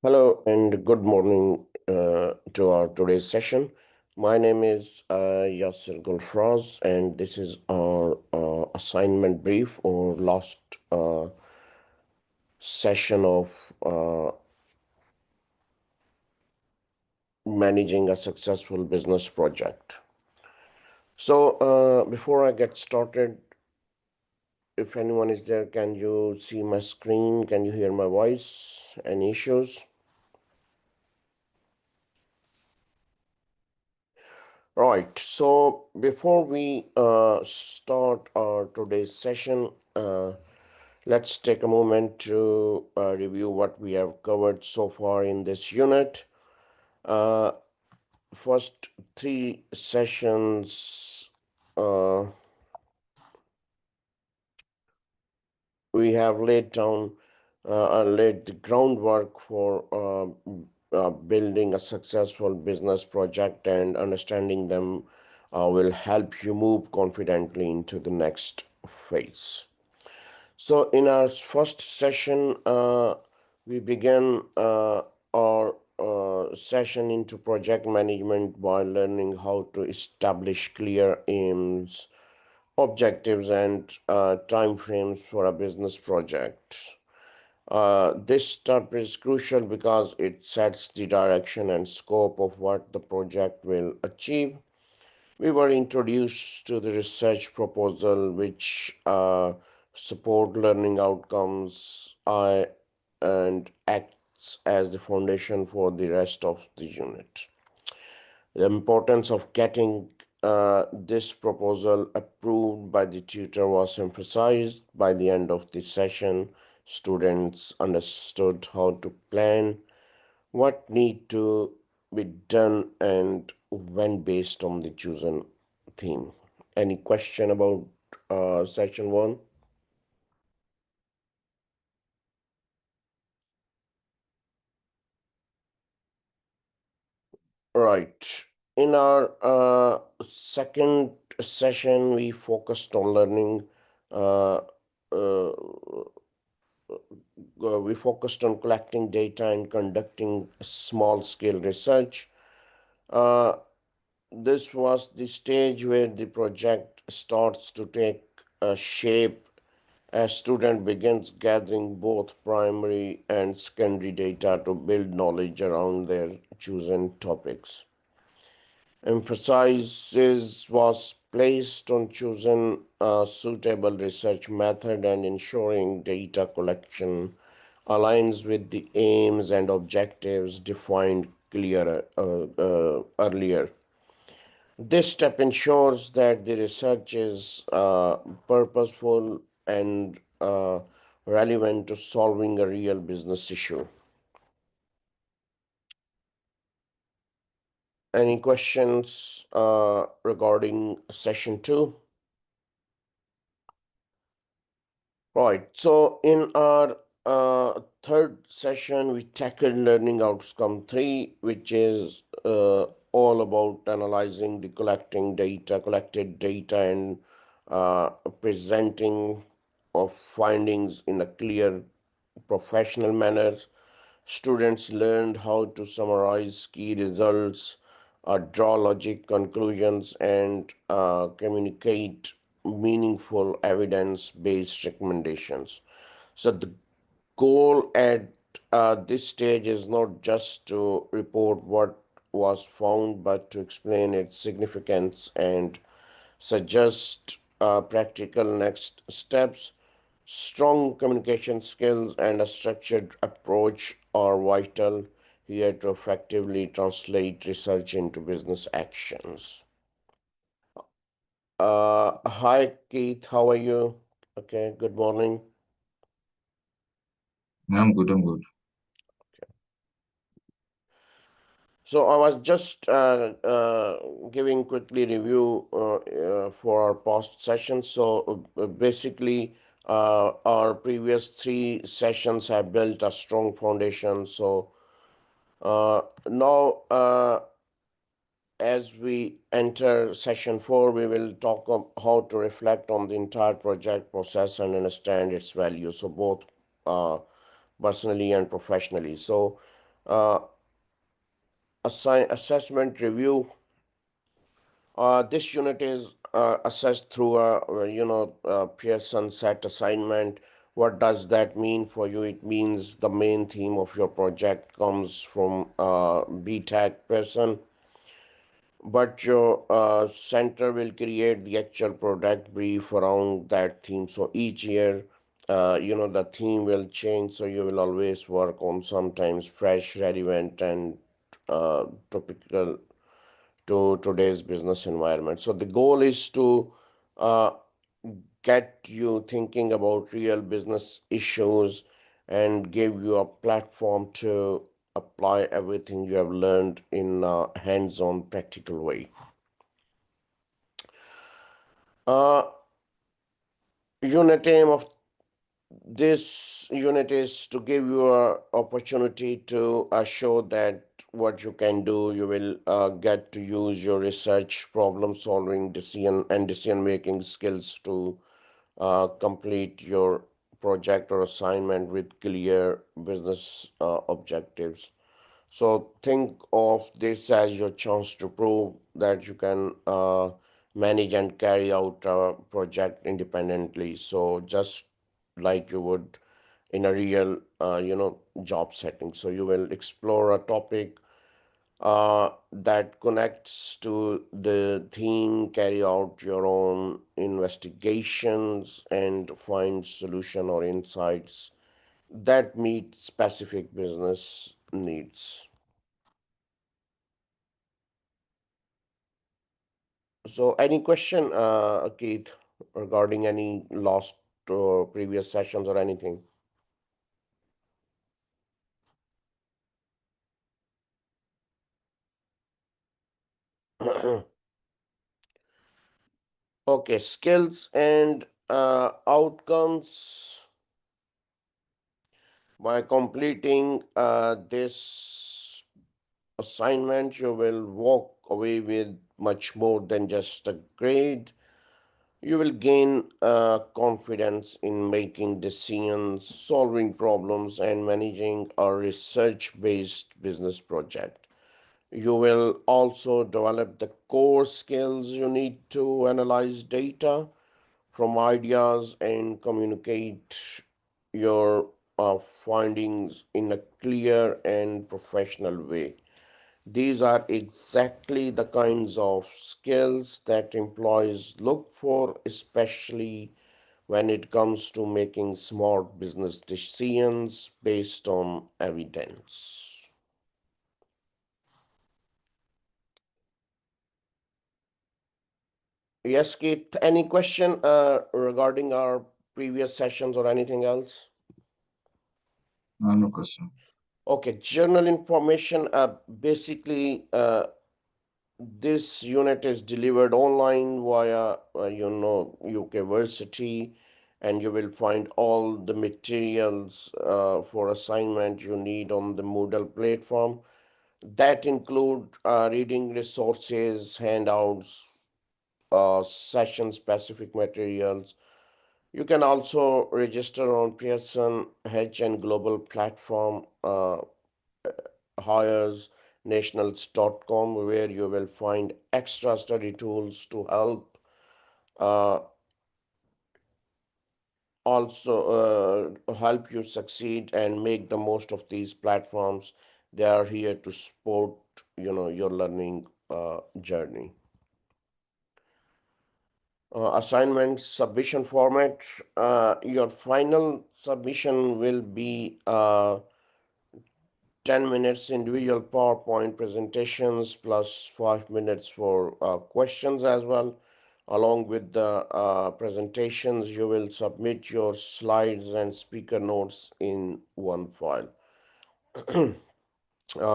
Hello and good morning to our today's session. My name is Yasser Gulfraz, and this is our assignment brief or last session of managing a successful business project. So, before I get started, if anyone is there, can you see my screen? Can you hear my voice? Any issues? Right. So before we start our today's session, let's take a moment to review what we have covered so far in this unit. Uh, First three sessions, uh, we have laid the groundwork for building a successful business project, and understanding them will help you move confidently into the next phase. So, in our first session, we began our session into project management by learning how to establish clear aims, objectives, and timeframes for a business project. This step is crucial because it sets the direction and scope of what the project will achieve. We were introduced to the research proposal, which support learning outcomes and acts as the foundation for the rest of the unit. The importance of getting this proposal approved by the tutor was emphasized. By the end of the session, students understood how to plan, what need to be done, and when based on the chosen theme. Any question about section one? Right. In our second session, we focused on learning. Uh, uh, we focused on collecting data and conducting small-scale research. Uh, this was the stage where the project starts to take shape as student begins gathering both primary and secondary data to build knowledge around their chosen topics. Emphasis was placed on choosing a suitable research method and ensuring data collection aligns with the aims and objectives defined earlier. This step ensures that the research is purposeful and relevant to solving a real business issue. Any questions regarding session two? Right. So in our third session, we tackled learning outcome three, which is all about analyzing the collected data, and presenting of findings in a clear professional manner. Students learned how to summarize key results, draw logic conclusions, and communicate meaningful evidence based recommendations. So, the goal at this stage is not just to report what was found, but to explain its significance and suggest practical next steps. Strong communication skills and a structured approach are vital here to effectively translate research into business actions. Hi, Keith, how are you? Okay, good morning. I'm good. I'm good. So I was just giving quickly review for our past sessions. So basically, our previous three sessions have built a strong foundation. So now, as we enter session four, we will talk of how to reflect on the entire project process and understand its value. So both uh, personally and professionally. So Uh, assessment review. This unit is assessed through a Pearson set assignment. What does that mean for you? It means the main theme of your project comes from BTEC Pearson, but your center will create the actual product brief around that theme. So each year, the theme will change. So you will always work on sometimes fresh, relevant, and topical to today's business environment. So the goal is to uh, get you thinking about real business issues and give you a platform to apply everything you have learned in a hands-on practical way. Uh, unit aim of this unit is to give you a opportunity to show that what you can do. You will get to use your research, problem solving, decision making skills to complete your project or assignment with clear business objectives. So think of this as your chance to prove that you can manage and carry out a project independently. So just like you would in a real, job setting. So you will explore a topic that connects to the theme, carry out your own investigations, and find solution or insights that meet specific business needs. So, any question, Keith, regarding any lost previous sessions or anything? Okay, skills and outcomes. By completing this assignment, you will walk away with much more than just a grade. You will gain confidence in making decisions, solving problems, and managing a research based business project. You will also develop the core skills you need to analyze data from ideas and communicate your findings in a clear and professional way. These are exactly the kinds of skills that employees look for, especially when it comes to making smart business decisions based on evidence. Yes, Keith, any question regarding our previous sessions or anything else? No question. Okay, journal information. Basically, this unit is delivered online via, University, and you will find all the materials for assignment you need on the Moodle platform. That include reading resources, handouts, session-specific materials. You can also register on Pearson HN Global Platform. Hires nationals.com, where you will find extra study tools to help uh, help you succeed and make the most of these platforms. They are here to support your learning journey. Assignment submission format. Your final submission will be 10 minutes individual PowerPoint presentations plus 5 minutes for questions as well. Along with the presentations, you will submit your slides and speaker notes in one file.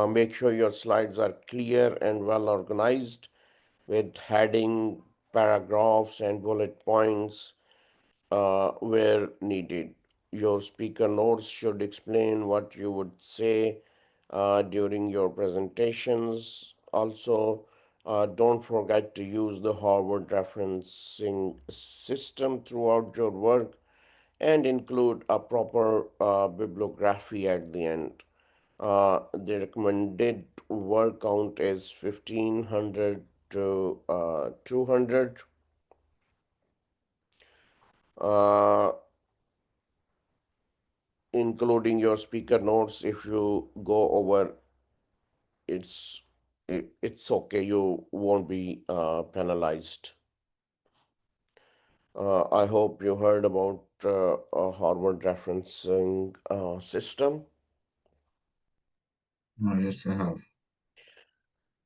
Make sure your slides are clear and well organized with heading, paragraphs, and bullet points where needed. Your speaker notes should explain what you would say during your presentations. Also, don't forget to use the Harvard referencing system throughout your work and include a proper bibliography at the end. The recommended word count is 1500 to 200, uh, including your speaker notes. If you go over, it's it's okay. You won't be penalized. I hope you heard about a Harvard referencing system. Yes, I have.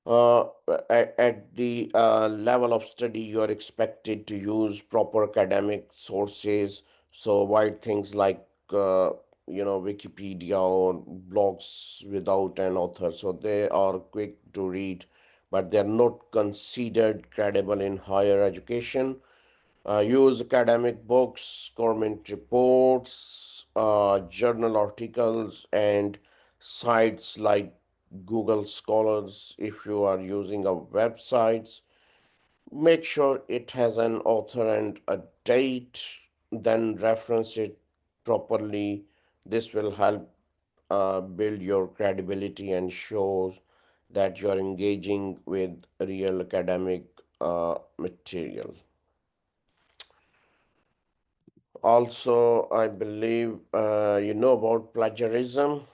Uh, at the level of study, you are expected to use proper academic sources. So, wide things like Wikipedia or blogs without an author. So they are quick to read, but they are not considered credible in higher education. Use academic books, government reports, journal articles, and sites like Google Scholars. If you are using a website, make sure it has an author and a date, then reference it properly. This will help build your credibility and shows that you are engaging with real academic material. Also, I believe you know about plagiarism.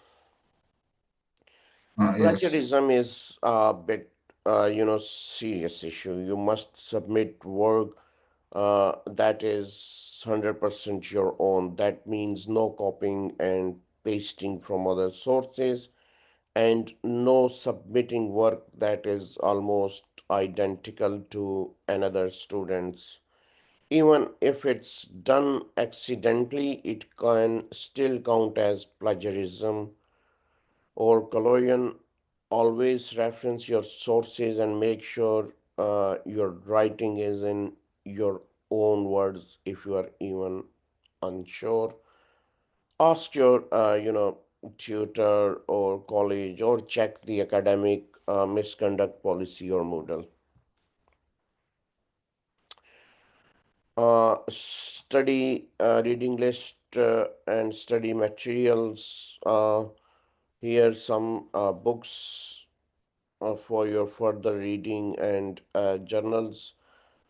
Yes. Plagiarism is a bit, serious issue. You must submit work that is 100% your own. That means no copying and pasting from other sources, and no submitting work that is almost identical to another student's. Even if it's done accidentally, it can still count as plagiarism or collusion. Always reference your sources and make sure your writing is in your own words. If you are even unsure, ask your, tutor or college, or check the academic misconduct policy or Moodle. Study reading list and study materials. Here some books for your further reading and journals.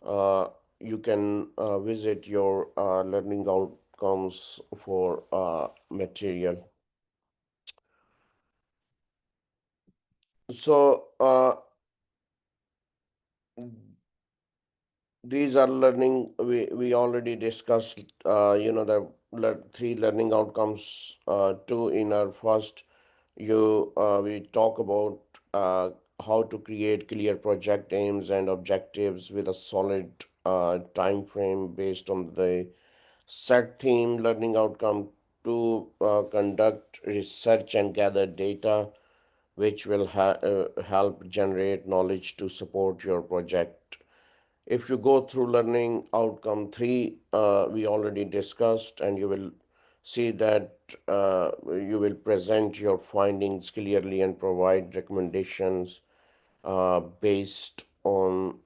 Uh, you can visit your learning outcomes for material. So these are learning. We already discussed. The three learning outcomes. Two in our first. We talk about how to create clear project aims and objectives with a solid time frame based on the set theme. Learning outcome to conduct research and gather data, which will help generate knowledge to support your project. If you go through learning outcome three, we already discussed, and you will see that you will present your findings clearly and provide recommendations based on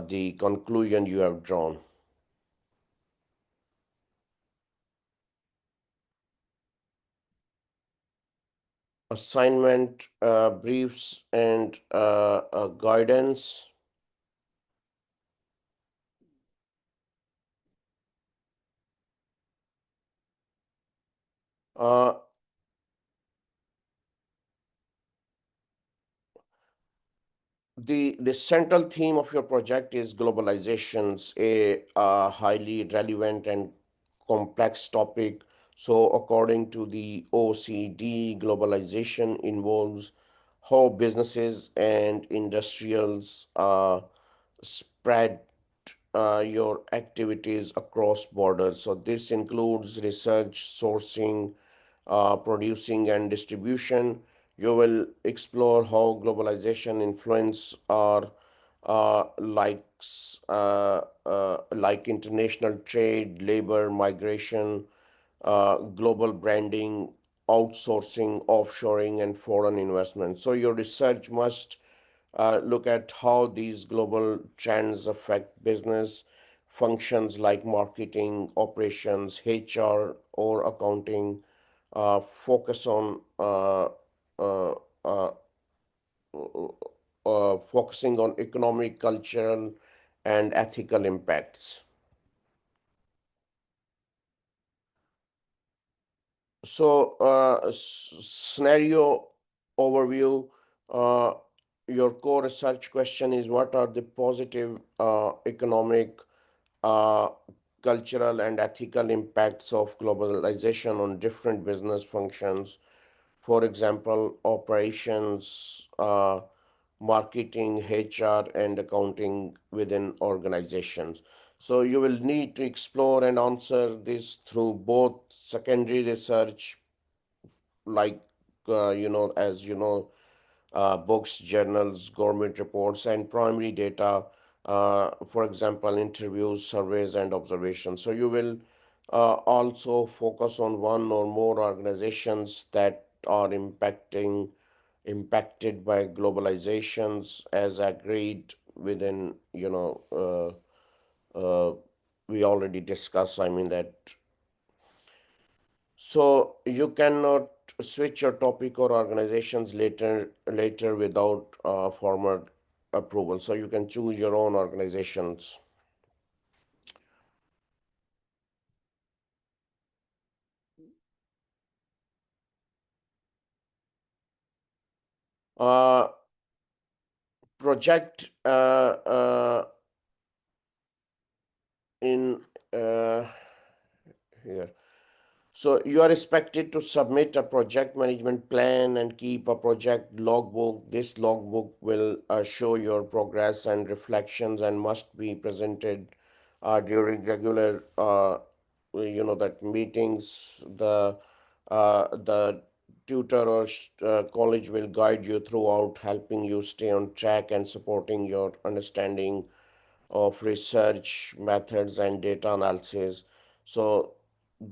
the conclusion you have drawn. Assignment, briefs, and guidance. Uh, the central theme of your project is globalizations, a highly relevant and complex topic. So, according to the OECD, globalization involves how businesses and industrials spread your activities across borders. So, this includes research, sourcing, producing, and distribution. You will explore how globalization influence our like international trade, labor migration, global branding, outsourcing, offshoring, and foreign investment. So your research must look at how these global trends affect business, functions like marketing, operations, HR, or accounting. Focus on uh, uh, focusing on economic, cultural, and ethical impacts. So, scenario overview. Uh, your core research question is what are the positive economic, uh, cultural, and ethical impacts of globalization on different business functions? For example, operations, marketing, HR, and accounting within organizations. So you will need to explore and answer this through both secondary research, like as you know, books, journals, government reports, and primary data, for example, interviews, surveys, and observations. So you will also focus on one or more organizations that are impacted by globalizations as agreed within, we already discussed, I mean that. So you cannot switch your topic or organizations later without formal approval. So you can choose your own organizations. Uh, project in here. So you are expected to submit a project management plan and keep a project logbook. This logbook will show your progress and reflections and must be presented during regular, that meetings. The tutor or college will guide you throughout, helping you stay on track and supporting your understanding of research methods and data analysis. So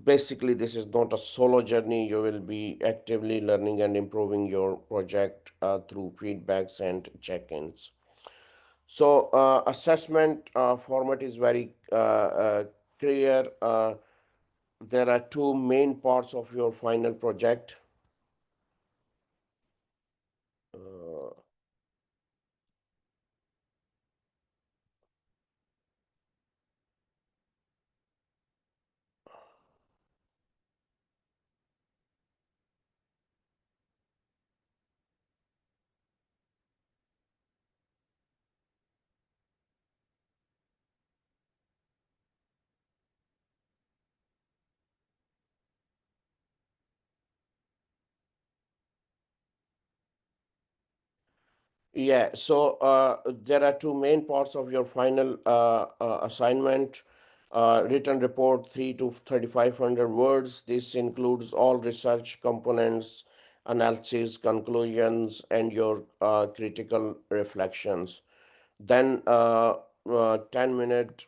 basically, this is not a solo journey. You will be actively learning and improving your project through feedbacks and check-ins. So assessment format is very clear. There are two main parts of your final project. Uh, Yeah, so there are two main parts of your final assignment. Written report 3 to 3,500 words. This includes all research components, analysis, conclusions, and your critical reflections. Then 10-minute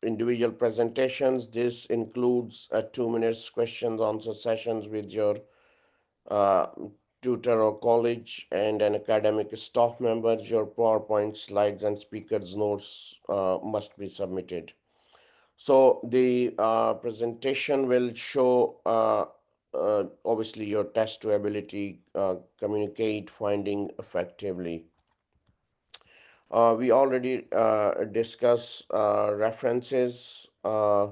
individual presentations. This includes 2 minutes questions answer sessions with your uh, tutor or college and an academic staff members. Your PowerPoint slides and speakers notes must be submitted. So the presentation will show obviously your test to ability communicate finding effectively. We already discussed references, uh,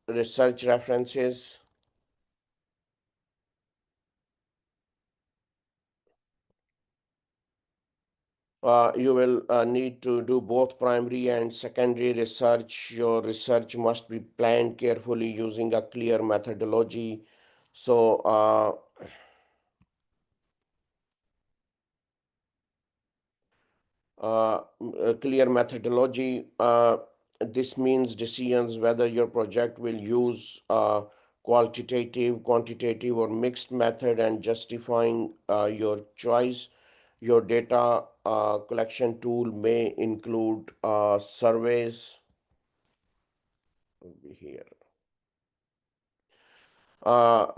research references. You will need to do both primary and secondary research. Your research must be planned carefully using a clear methodology. So, a clear methodology. This means decisions whether your project will use qualitative, quantitative, or mixed method and justifying your choice. Your data collection tool may include surveys here.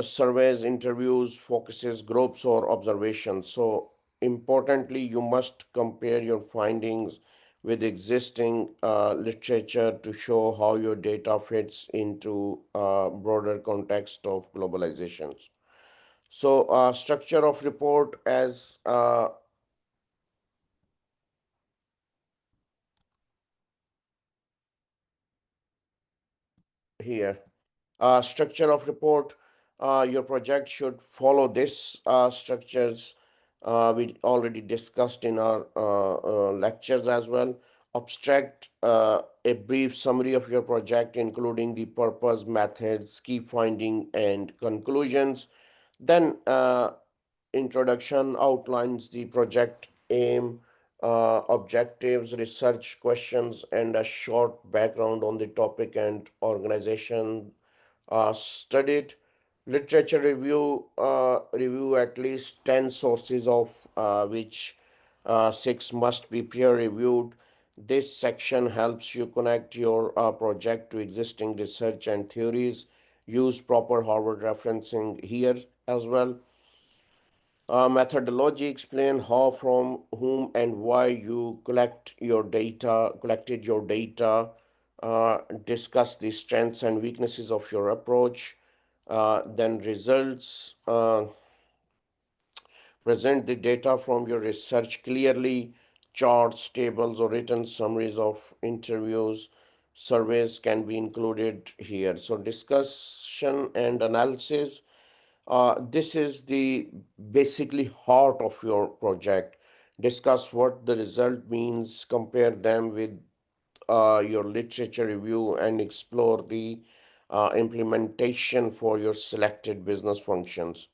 Surveys, interviews, focuses, groups, or observations. So, importantly, you must compare your findings with existing literature to show how your data fits into broader context of globalizations. So, structure of report as here. Structure of report. Your project should follow this structures we already discussed in our lectures as well. Abstract, a brief summary of your project, including the purpose, methods, key finding, and conclusions. Then introduction outlines the project aim, objectives, research questions, and a short background on the topic and organization studied. Literature review, review at least 10 sources of which six must be peer reviewed. This section helps you connect your project to existing research and theories. Use proper Harvard referencing here as well. Methodology explain how, from whom, and why you collected your data. Discuss the strengths and weaknesses of your approach. Then results. Present the data from your research clearly. Charts, tables, or written summaries of interviews, surveys can be included here. So discussion and analysis, this is the basically heart of your project. Discuss what the result means, compare them with your literature review, and explore the implementation for your selected business functions.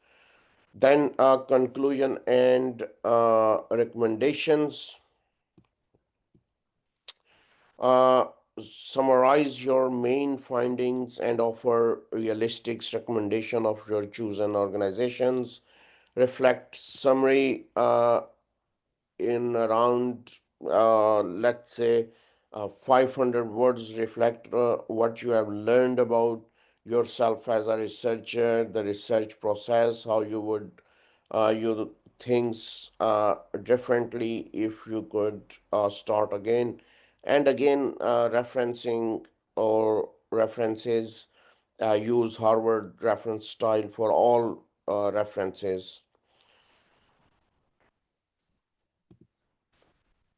Then conclusion and recommendations. Uh, Summarize your main findings and offer realistic recommendation of your chosen organizations. Reflect summary in around let's say 500 words. Reflect what you have learned about yourself as a researcher, the research process, how you would you things differently if you could start again and again. Referencing or references, use Harvard reference style for all references.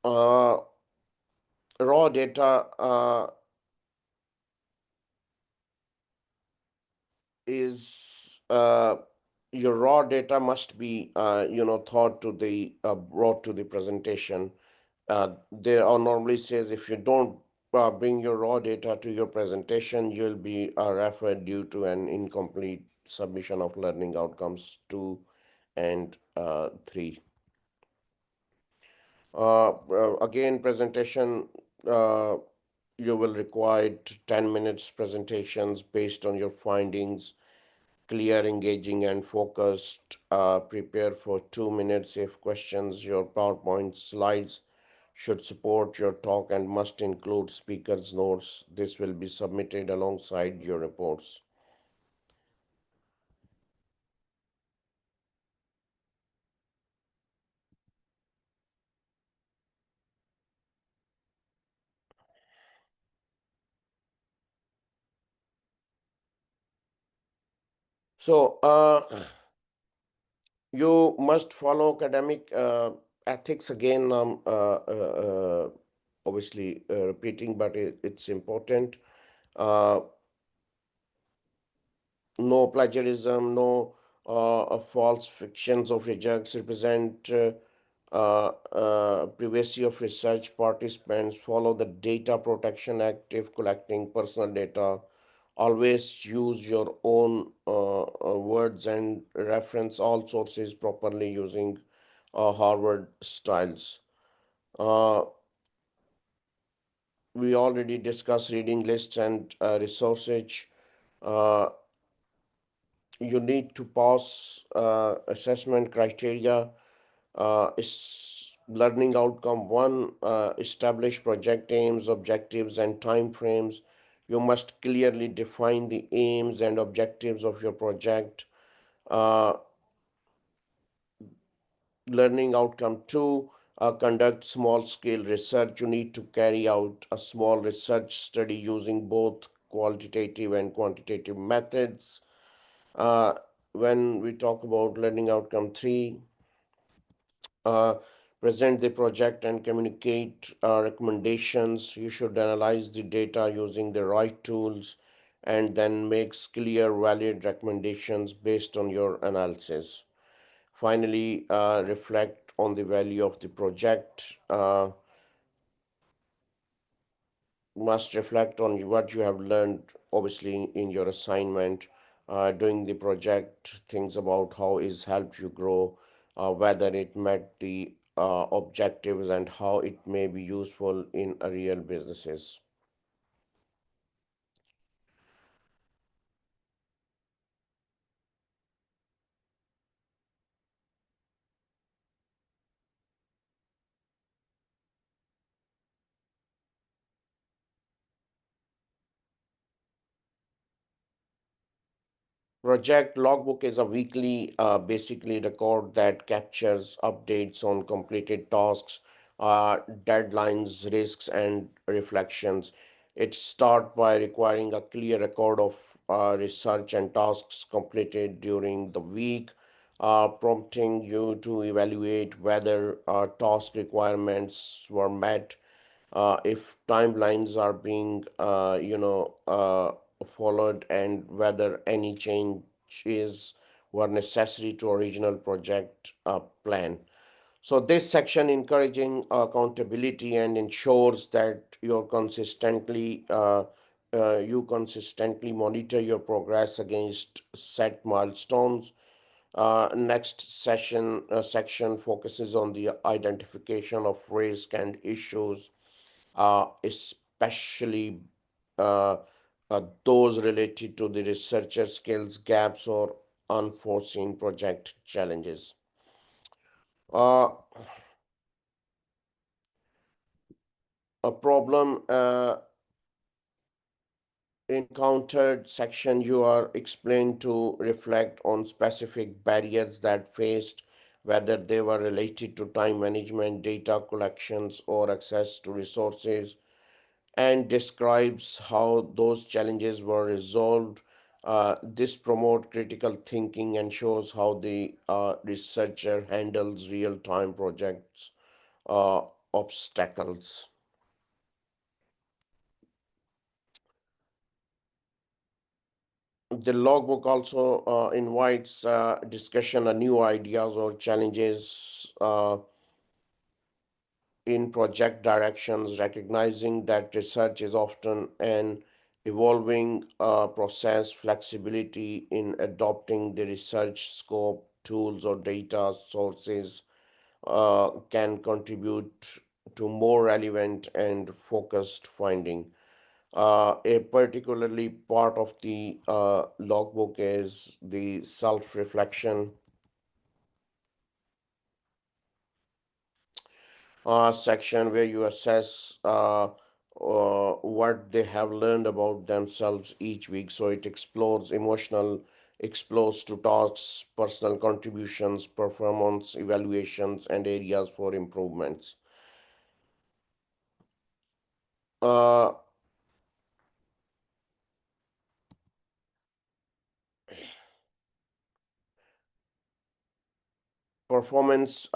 uh, Raw data is your raw data must be thought to the brought to the presentation. There are normally says if you don't bring your raw data to your presentation, you'll be referred due to an incomplete submission of learning outcomes 2 and 3. Again, presentation, uh, you will require 10 minutes presentations based on your findings, clear, engaging, and focused. Prepare for 2 minutes if questions. Your PowerPoint slides should support your talk and must include speaker's notes. This will be submitted alongside your reports. So, you must follow academic ethics again. Obviously, repeating, but it's important. Uh, no plagiarism, no false fictions of results. Represent privacy of research participants. Follow the Data Protection Act if collecting personal data. Always use your own words and reference all sources properly using Harvard styles. Uh, we already discussed reading lists and resources. Uh, you need to pass assessment criteria. Learning outcome one, establish project aims, objectives, and time frames. You must clearly define the aims and objectives of your project. Uh, Learning outcome two, conduct small scale research. You need to carry out a small research study using both qualitative and quantitative methods. Uh, when we talk about learning outcome three, uh, present the project and communicate recommendations. You should analyze the data using the right tools and then makes clear, valid recommendations based on your analysis. Finally, reflect on the value of the project. Must reflect on what you have learned, obviously, in your assignment, doing the project, things about how it's helped you grow, whether it met the objectives, and how it may be useful in a real businesses. Project logbook is a weekly, basically record that captures updates on completed tasks, deadlines, risks, and reflections. It starts by requiring a clear record of research and tasks completed during the week, prompting you to evaluate whether task requirements were met, if timelines are being followed, and whether any changes were necessary to original project plan. So this section encouraging accountability and ensures that you consistently monitor your progress against set milestones. Next section focuses on the identification of risk and issues, especially uh, those related to the researcher skills gaps or unforeseen project challenges. Uh, a problem encountered section, you are explained to reflect on specific barriers that faced, whether they were related to time management, data collections, or access to resources, and describes how those challenges were resolved. This promotes critical thinking and shows how the researcher handles real-time projects uh, obstacles. The logbook also invites discussion on new ideas or challenges in project directions, recognizing that research is often an evolving process. Flexibility in adopting the research scope, tools, or data sources can contribute to more relevant and focused finding. A particularly part of the logbook is the self-reflection section, where you assess what they have learned about themselves each week. So it explores to tasks, personal contributions, performance evaluations, and areas for improvements. Uh, Performance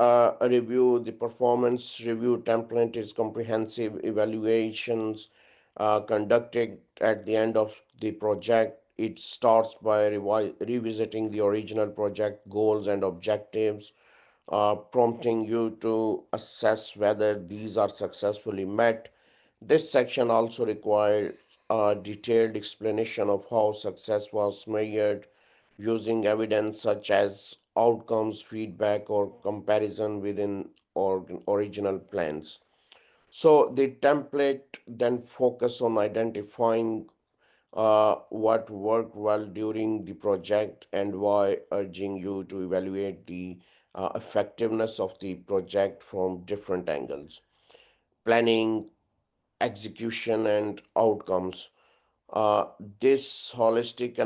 review. The performance review template is comprehensive evaluations conducted at the end of the project. It starts by revisiting the original project goals and objectives, prompting you to assess whether these are successfully met. This section also requires a detailed explanation of how success was measured using evidence such as outcomes, feedback, or comparison within original plans. So the template then focus on identifying what worked well during the project and why, urging you to evaluate the effectiveness of the project from different angles: planning, execution, and outcomes. Uh, this holistic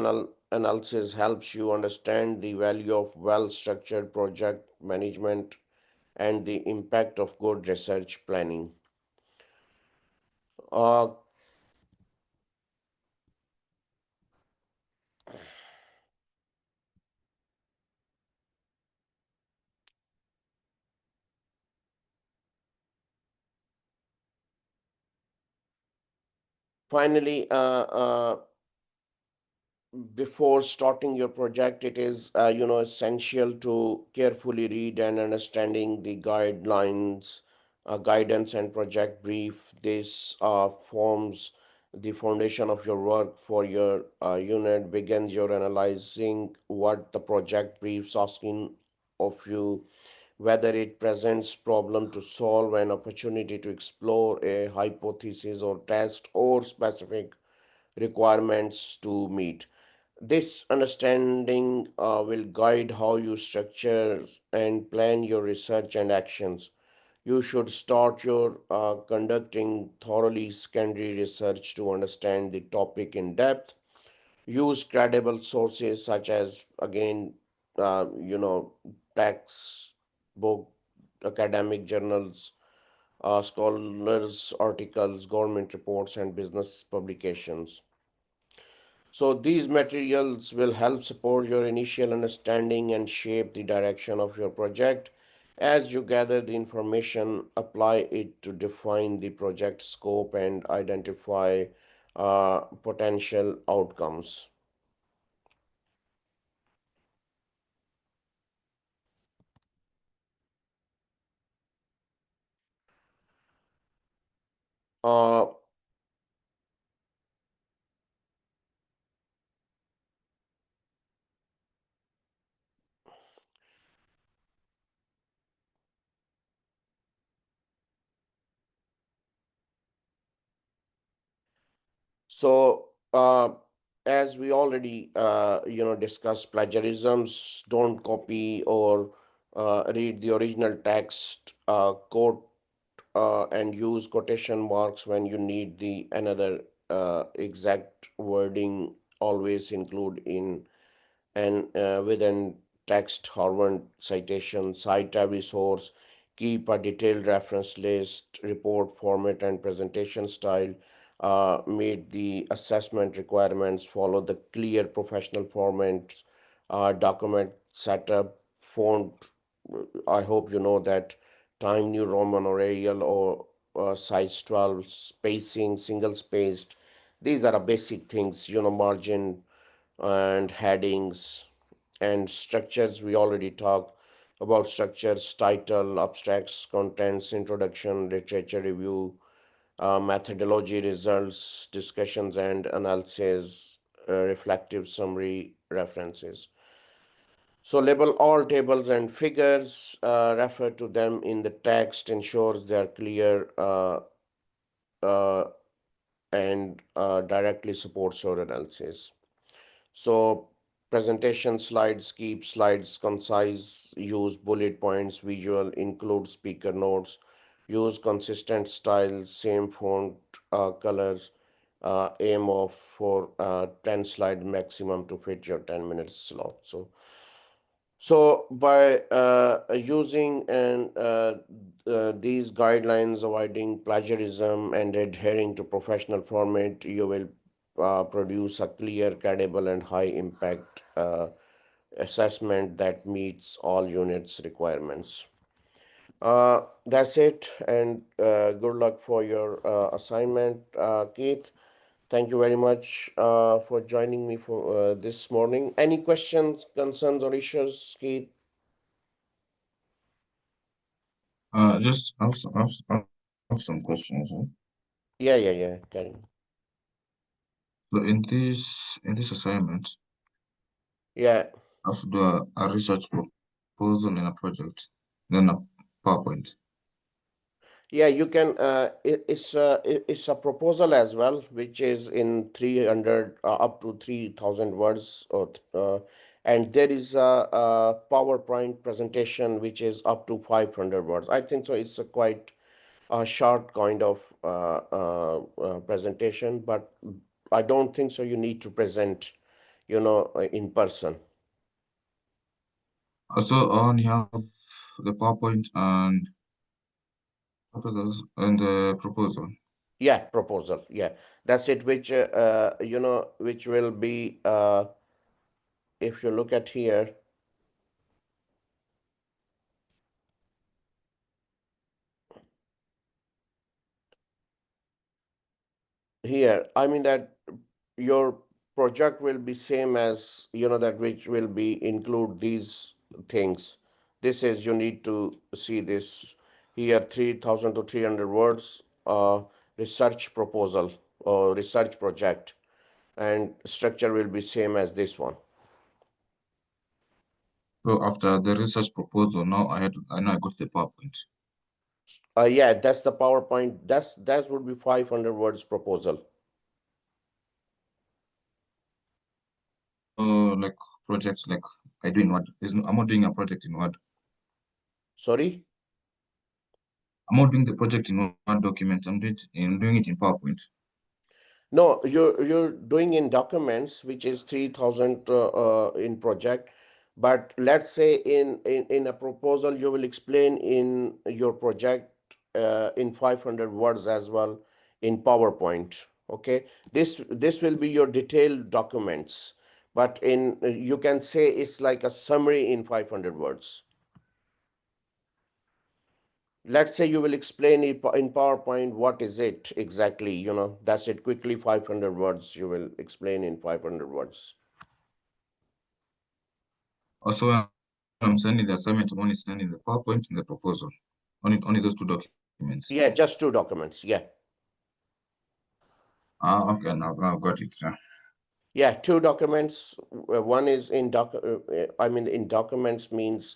analysis helps you understand the value of well structured project management and the impact of good research planning. Uh, Finally, before starting your project, it is essential to carefully read and understanding the guidelines, guidance, and project brief. This forms the foundation of your work for your unit. Begins your analyzing what the project briefs asking of you, whether it presents problem to solve, an opportunity to explore a hypothesis or test, or specific requirements to meet. This understanding will guide how you structure and plan your research and actions. You should start your conducting thoroughly secondary research to understand the topic in depth. Use credible sources such as, again, textbook, academic journals, scholars' articles, government reports, and business publications. So these materials will help support your initial understanding and shape the direction of your project. As you gather the information, apply it to define the project scope and identify potential outcomes. Uh, so, as we already discussed, plagiarisms, don't copy or read the original text, quote and use quotation marks when you need the another exact wording. Always include in and within text Harvard citation, cite every source, keep a detailed reference list, report format and presentation style, meet the assessment requirements, follow the clear professional format, document setup, font. I hope you know that Time New Roman or Arial or size 12, spacing, single spaced. These are the basic things, margin and headings and structures. We already talked about structures, title, abstracts, contents, introduction, literature review, methodology, results, discussions and analysis, reflective summary, references. So label all tables and figures, refer to them in the text, ensures they are clear uh, and directly supports your analysis. So presentation slides, keep slides concise, use bullet points, visual, include speaker notes, use consistent styles, same font, colors, aim of for 10 slide maximum to fit your 10 minutes slot. So by using and these guidelines, avoiding plagiarism and adhering to professional format, you will produce a clear, credible, and high impact assessment that meets all units requirements. That's it, and good luck for your assignment, Keith. Thank you very much for joining me for this morning. Any questions, concerns, or issues, Keith? Just have some questions. Huh? Yeah. Karim. So in this assignment, Yeah, I have to do a research proposal in a project, then a PowerPoint. yeah. You can. It's a proposal as well, which is in 300 up to 3,000 words, and there is a PowerPoint presentation which is up to 500 words. I think so. It's a quite a short kind of presentation, but I don't think so. You need to present, in person. Also, I only have the PowerPoint and proposals and the proposal. Yeah, proposal. Yeah, that's it. Which which will be if you look at here, I mean that your project will be same as that which will be include these things. This is you need to see this here 3,000 to 300 words research proposal or research project, and structure will be same as this one. So after the research proposal, I know I got the PowerPoint. Yeah, that's the PowerPoint. That would be 500 words proposal. Like projects like I do in Word. I'm not doing a project in Word. Sorry. I'm not doing the project in Word document. I'm doing it in PowerPoint. No, you're doing in documents, which is 3,000 in project. But let's say in a proposal, you will explain in your project in 500 words as well in PowerPoint. Okay, this will be your detailed documents, but in you can say it's like a summary in 500 words. Let's say you will explain it in PowerPoint, what is it exactly, that's it quickly, 500 words, you will explain in 500 words. Also, when I'm sending the assignment, I'm only sending the PowerPoint and the proposal. Only those two documents. Yeah, just two documents. Yeah. Okay, now I've got it. Yeah, two documents. One is I mean, in documents means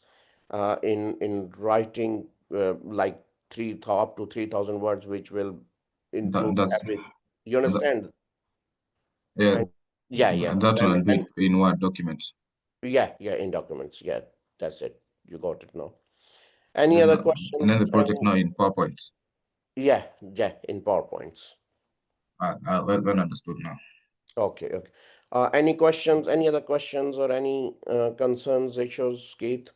in writing like up to 3,000 words, which will include That's every. You that, understand? yeah. And yeah, yeah, That one and I'll do it in Word document. yeah, yeah, in documents. Yeah, that's it. You got it now. Any Then other and then questions? the project now in PowerPoint. Yeah, yeah, in PowerPoints. Well understood now. Okay, okay. Any questions? Any other questions or any concerns, issues, Keith?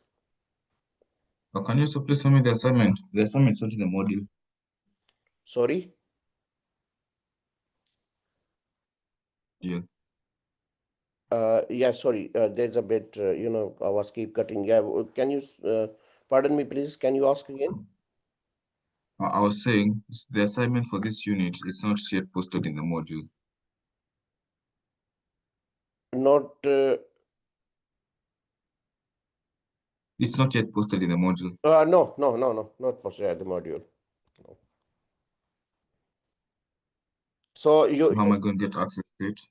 Can you also please send me the assignment? The assignment sent in the module. Sorry? Yeah. Yeah, sorry. There's a bit, I was keep cutting. Yeah, can you, pardon me, please? Can you ask again? I was saying the assignment for this unit is not yet posted in the module. Not, It's not yet posted in the module. no, no, no, no, not possible, the module. No. So How am I going to get access to it?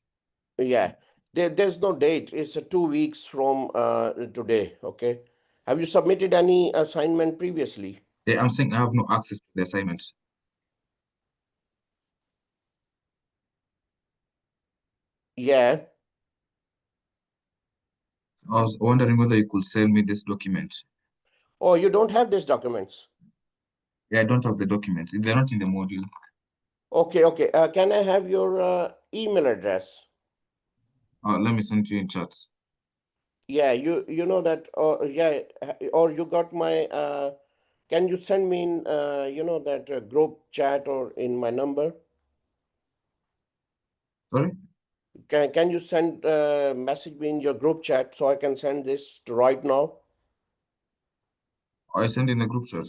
yeah, there's no date. It's 2 weeks from today. Okay. Have you submitted any assignment previously? Yeah, I'm saying I have no access to the assignment. Yeah. I was wondering whether you could send me this document. Oh, you don't have these documents. Yeah, I don't have the documents. They're not in the module. Okay, okay. Can I have your email address? Let me send you in chats. Yeah, you know that. Yeah, or you got my. Can you send me in? That group chat or in my number? Sorry? Can you send message me in your group chat so I can send this to right now? I send in the group chat.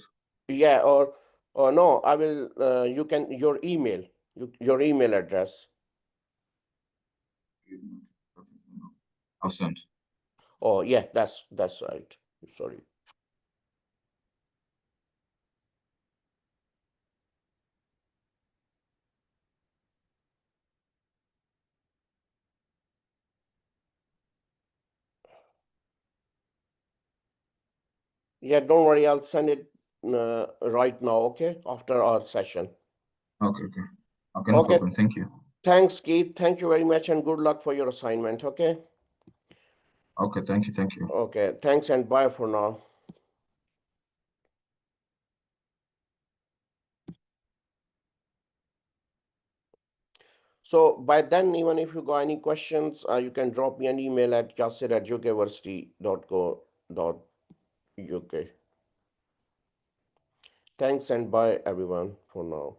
Yeah, or no, I will. You can your email, your email address. I've sent. Oh yeah, that's right. Sorry. Yeah, don't worry. I'll send it right now. Okay, after our session. Okay, okay. Okay, no Okay. problem. Thank you. Thanks, Keith. Thank you very much, and good luck for your assignment. Okay. Okay, thank you, thank you. Okay. Thanks, and bye for now. So by then, even if you got any questions, you can drop me an email at yasir@ukversity.co.uk. Thanks and bye everyone for now.